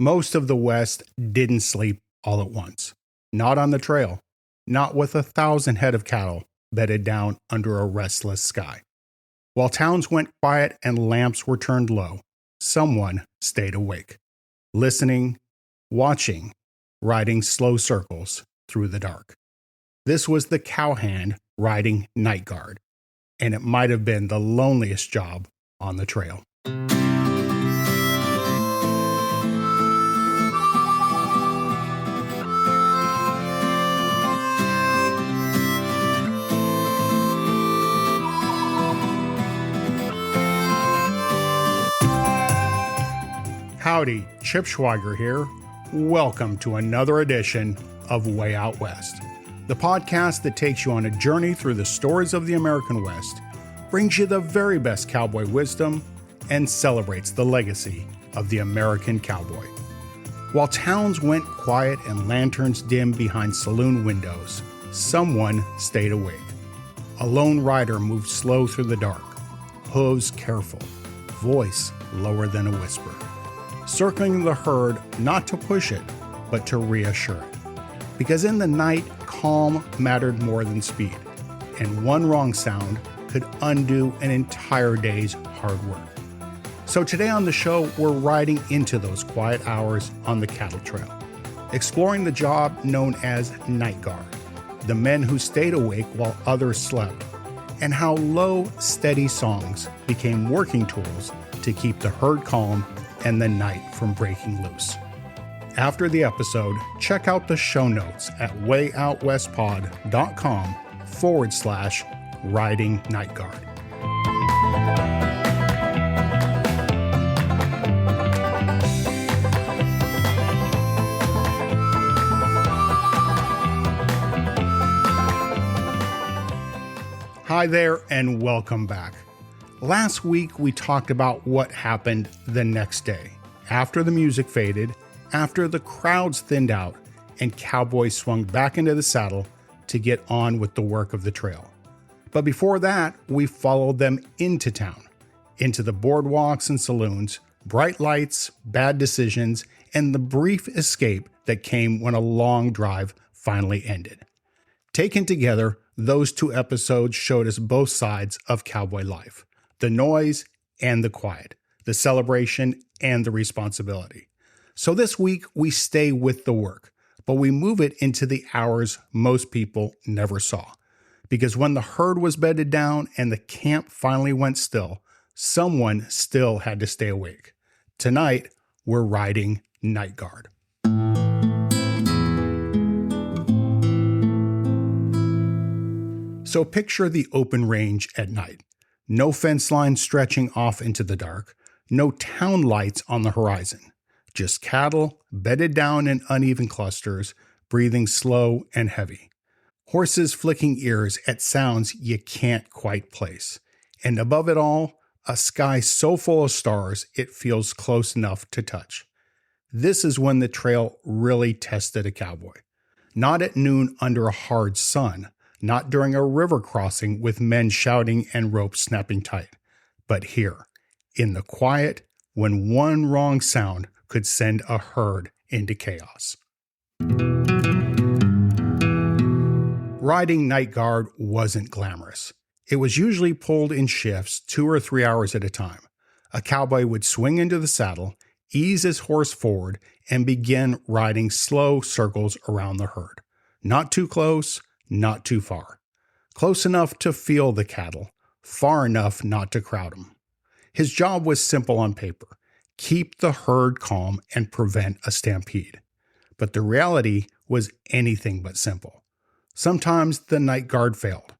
Most of the West didn't sleep all at once. Not on the trail. Not with 1,000 head of cattle bedded down under a restless sky. While towns went quiet and lamps were turned low, someone stayed awake, listening, watching, riding slow circles through the dark. This was the cowhand riding night guard, and it might have been the loneliest job on the trail. Howdy, Chip Schweiger here. Welcome to another edition of Way Out West, the podcast that takes you on a journey through the stories of the American West, brings you the very best cowboy wisdom, and celebrates the legacy of the American cowboy. While towns went quiet and lanterns dimmed behind saloon windows, someone stayed awake. A lone rider moved slow through the dark, hooves careful, voice lower than a whisper, circling the herd not to push it, but to reassure it. Because in the night, calm mattered more than speed, and one wrong sound could undo an entire day's hard work. So today on the show, we're riding into those quiet hours on the cattle trail, exploring the job known as night guard, the men who stayed awake while others slept, and how low, steady songs became working tools to keep the herd calm and the night from breaking loose. After the episode, check out the show notes at wayoutwestpod.com/riding night guard. Hi there and welcome back. Last week, we talked about what happened the next day, after the music faded, after the crowds thinned out, and cowboys swung back into the saddle to get on with the work of the trail. But before that, we followed them into town, into the boardwalks and saloons, bright lights, bad decisions, and the brief escape that came when a long drive finally ended. Taken together, those two episodes showed us both sides of cowboy life. The noise and the quiet, the celebration and the responsibility. So this week we stay with the work, but we move it into the hours most people never saw. Because when the herd was bedded down and the camp finally went still, someone still had to stay awake. Tonight, we're riding night guard. So picture the open range at night. No fence line stretching off into the dark, no town lights on the horizon, just cattle bedded down in uneven clusters, breathing slow and heavy. Horses flicking ears at sounds you can't quite place. And above it all, a sky so full of stars it feels close enough to touch. This is when the trail really tested a cowboy. Not at noon under a hard sun, not during a river crossing with men shouting and ropes snapping tight, but here, in the quiet, when one wrong sound could send a herd into chaos. Riding night guard wasn't glamorous. It was usually pulled in shifts 2 or 3 hours at a time. A cowboy would swing into the saddle, ease his horse forward, and begin riding slow circles around the herd. Not too close, not too far. Close enough to feel the cattle, far enough not to crowd them. His job was simple on paper: keep the herd calm and prevent a stampede. But the reality was anything but simple. Sometimes the night guard failed,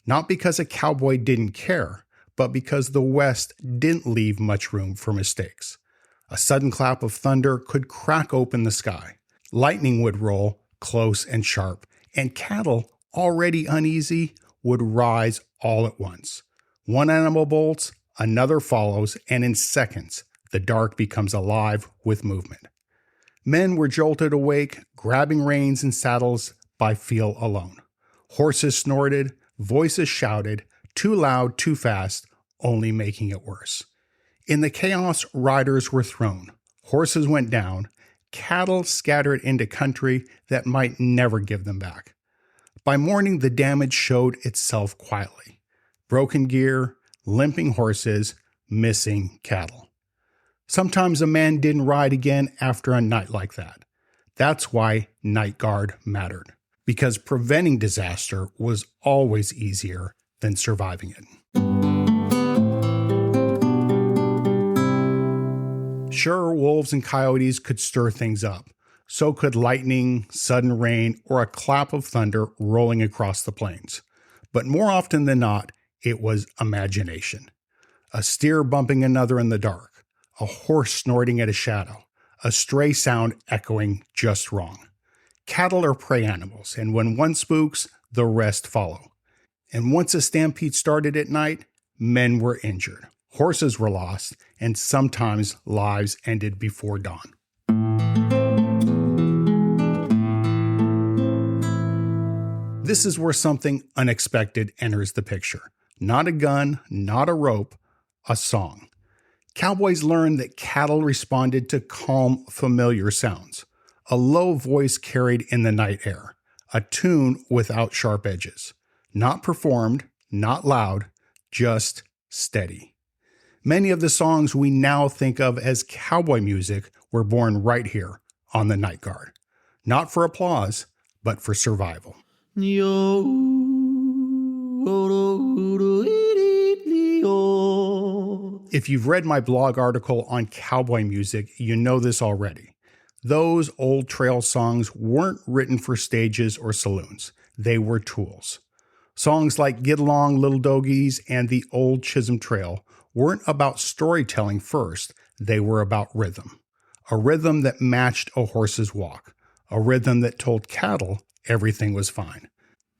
not because a cowboy didn't care, but because the West didn't leave much room for mistakes. A sudden clap of thunder could crack open the sky. Lightning would roll, close and sharp, and cattle, already uneasy, would rise all at once. One animal bolts, another follows, and in seconds, the dark becomes alive with movement. Men were jolted awake, grabbing reins and saddles by feel alone. Horses snorted, voices shouted, too loud, too fast, only making it worse. In the chaos, riders were thrown, horses went down, cattle scattered into country that might never give them back. By morning, the damage showed itself quietly. Broken gear, limping horses, missing cattle. Sometimes a man didn't ride again after a night like that. That's why night guard mattered, because preventing disaster was always easier than surviving it. Sure, wolves and coyotes could stir things up. So could lightning, sudden rain, or a clap of thunder rolling across the plains. But more often than not, it was imagination. A steer bumping another in the dark, a horse snorting at a shadow, a stray sound echoing just wrong. Cattle are prey animals, and when one spooks, the rest follow. And once a stampede started at night, men were injured, horses were lost, and sometimes lives ended before dawn. This is where something unexpected enters the picture. Not a gun, not a rope, a song. Cowboys learned that cattle responded to calm, familiar sounds. A low voice carried in the night air. A tune without sharp edges. Not performed, not loud, just steady. Many of the songs we now think of as cowboy music were born right here on the Night Guard. Not for applause, but for survival. If you've read my blog article on cowboy music, you know this already. Those old trail songs weren't written for stages or saloons. They were tools. Songs like Get Along, Little Dogies and The Old Chisholm Trail weren't about storytelling first. They were about rhythm. A rhythm that matched a horse's walk. A rhythm that told cattle everything was fine.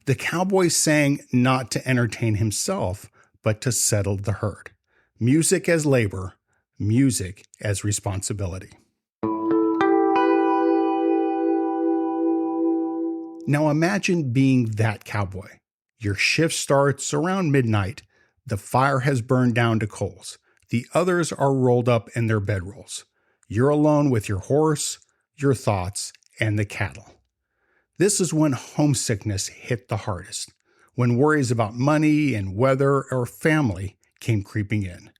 The cowboy sang not to entertain himself, but to settle the herd. Music as labor, music as responsibility. Now imagine being that cowboy. Your shift starts around midnight. The fire has burned down to coals. The others are rolled up in their bedrolls. You're alone with your horse, your thoughts, and the cattle. This is when homesickness hit the hardest, when worries about money and weather or family came creeping in.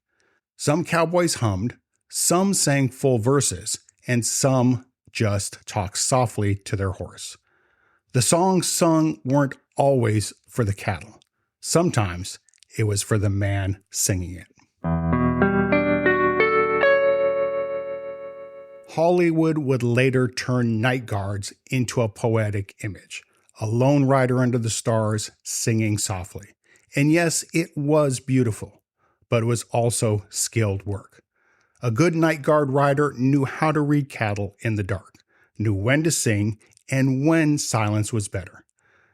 Some cowboys hummed, some sang full verses, and some just talked softly to their horse. The songs sung weren't always for the cattle. Sometimes it was for the man singing it. Hollywood would later turn night guards into a poetic image, a lone rider under the stars singing softly. And yes, it was beautiful, but it was also skilled work. A good night guard rider knew how to read cattle in the dark, knew when to sing and when silence was better,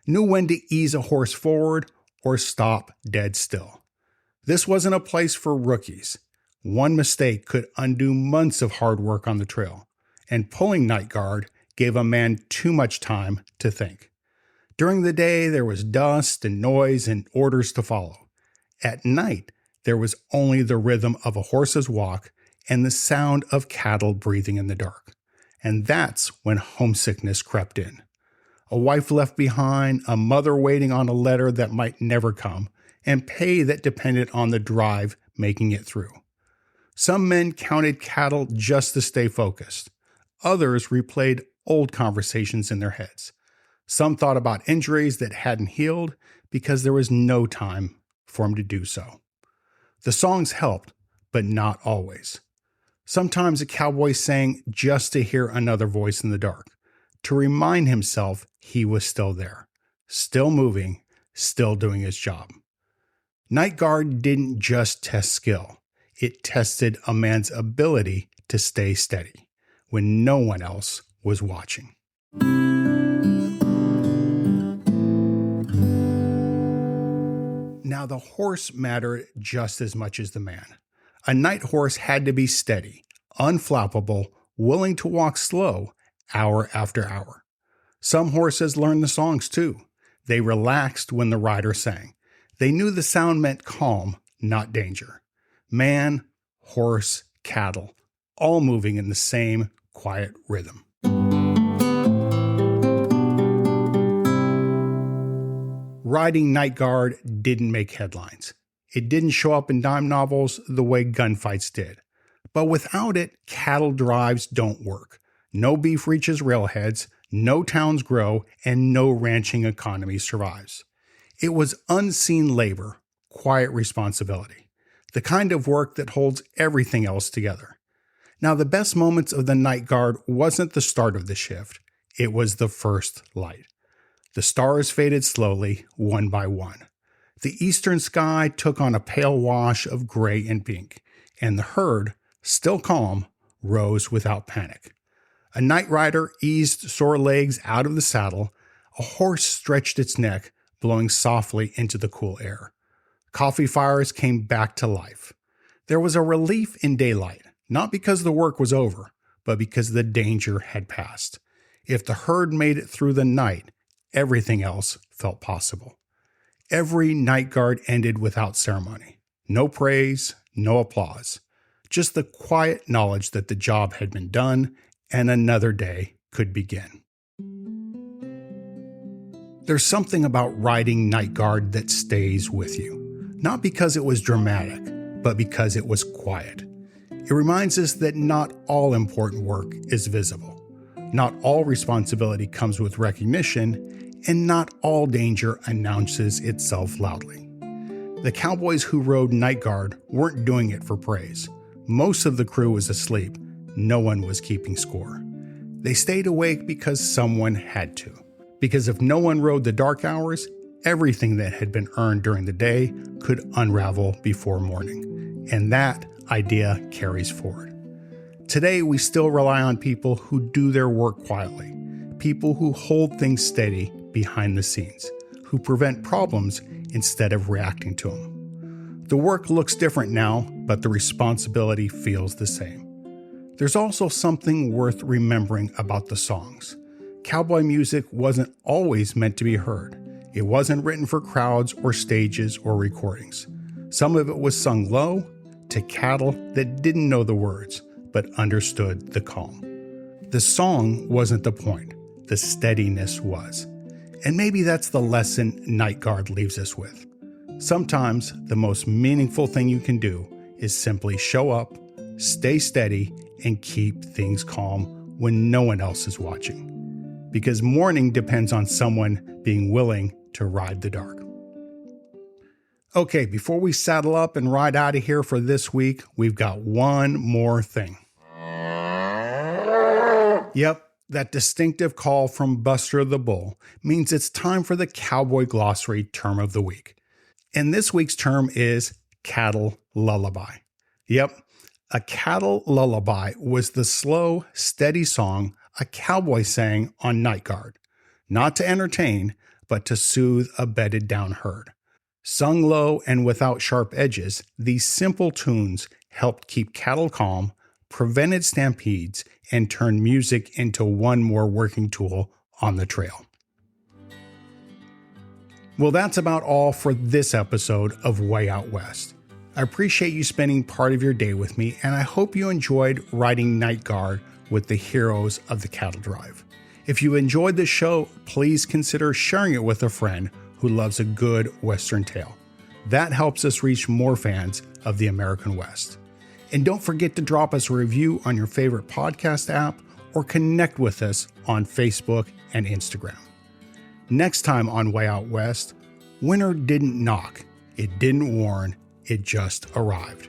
knew when to ease a horse forward or stop dead still. This wasn't a place for rookies. One mistake could undo months of hard work on the trail, and pulling night guard gave a man too much time to think. During the day, there was dust and noise and orders to follow. At night, there was only the rhythm of a horse's walk and the sound of cattle breathing in the dark. And that's when homesickness crept in. A wife left behind, a mother waiting on a letter that might never come, and pay that depended on the drive making it through. Some men counted cattle just to stay focused. Others replayed old conversations in their heads. Some thought about injuries that hadn't healed because there was no time for them to do so. The songs helped, but not always. Sometimes a cowboy sang just to hear another voice in the dark, to remind himself he was still there, still moving, still doing his job. Night guard didn't just test skill. It tested a man's ability to stay steady when no one else was watching. Now, the horse mattered just as much as the man. A night horse had to be steady, unflappable, willing to walk slow, hour after hour. Some horses learned the songs too. They relaxed when the rider sang. They knew the sound meant calm, not danger. Man, horse, cattle, all moving in the same quiet rhythm. Riding night guard didn't make headlines. It didn't show up in dime novels the way gunfights did. But without it, cattle drives don't work. No beef reaches railheads, no towns grow, and no ranching economy survives. It was unseen labor, quiet responsibility, the kind of work that holds everything else together. Now, the best moments of the night guard wasn't the start of the shift. It was the first light. The stars faded slowly, one by one. The eastern sky took on a pale wash of gray and pink, and the herd, still calm, rose without panic. A night rider eased sore legs out of the saddle. A horse stretched its neck, blowing softly into the cool air. Coffee fires came back to life. There was a relief in daylight, not because the work was over, but because the danger had passed. If the herd made it through the night, everything else felt possible. Every night guard ended without ceremony. No praise, no applause. Just the quiet knowledge that the job had been done and another day could begin. There's something about riding night guard that stays with you. Not because it was dramatic, but because it was quiet. It reminds us that not all important work is visible. Not all responsibility comes with recognition, and not all danger announces itself loudly. The cowboys who rode night guard weren't doing it for praise. Most of the crew was asleep. No one was keeping score. They stayed awake because someone had to. Because if no one rode the dark hours, everything that had been earned during the day could unravel before morning. And that idea carries forward. Today, we still rely on people who do their work quietly, people who hold things steady behind the scenes, who prevent problems instead of reacting to them. The work looks different now, but the responsibility feels the same. There's also something worth remembering about the songs. Cowboy music wasn't always meant to be heard. It wasn't written for crowds or stages or recordings. Some of it was sung low to cattle that didn't know the words, but understood the calm. The song wasn't the point. The steadiness was. And maybe that's the lesson Night Guard leaves us with. Sometimes the most meaningful thing you can do is simply show up, stay steady, and keep things calm when no one else is watching. Because morning depends on someone being willing to ride the dark. Okay, before we saddle up and ride out of here for this week, we've got one more thing. Yep, that distinctive call from Buster the Bull means it's time for the Cowboy Glossary term of the week. And this week's term is cattle lullaby. Yep, a cattle lullaby was the slow, steady song a cowboy sang on night guard, not to entertain, but to soothe a bedded down herd. Sung low and without sharp edges, these simple tunes helped keep cattle calm, prevented stampedes, and turned music into one more working tool on the trail. Well, that's about all for this episode of Way Out West. I appreciate you spending part of your day with me, and I hope you enjoyed riding night guard with the heroes of the cattle drive. If you enjoyed this show, please consider sharing it with a friend who loves a good Western tale. That helps us reach more fans of the American West. And don't forget to drop us a review on your favorite podcast app or connect with us on Facebook and Instagram. Next time on Way Out West, winter didn't knock, it didn't warn, it just arrived.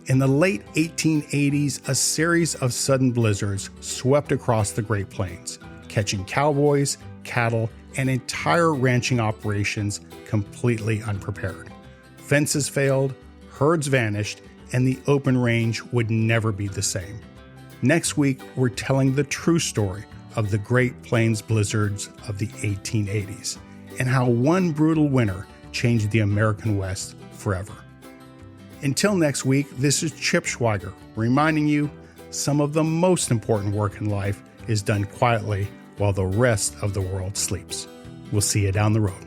In the late 1880s, a series of sudden blizzards swept across the Great Plains, catching cowboys, cattle, and entire ranching operations completely unprepared. Fences failed, herds vanished, and the open range would never be the same. Next week, we're telling the true story of the Great Plains blizzards of the 1880s and how one brutal winter changed the American West forever. Until next week, this is Chip Schweiger reminding you some of the most important work in life is done quietly while the rest of the world sleeps. We'll see you down the road.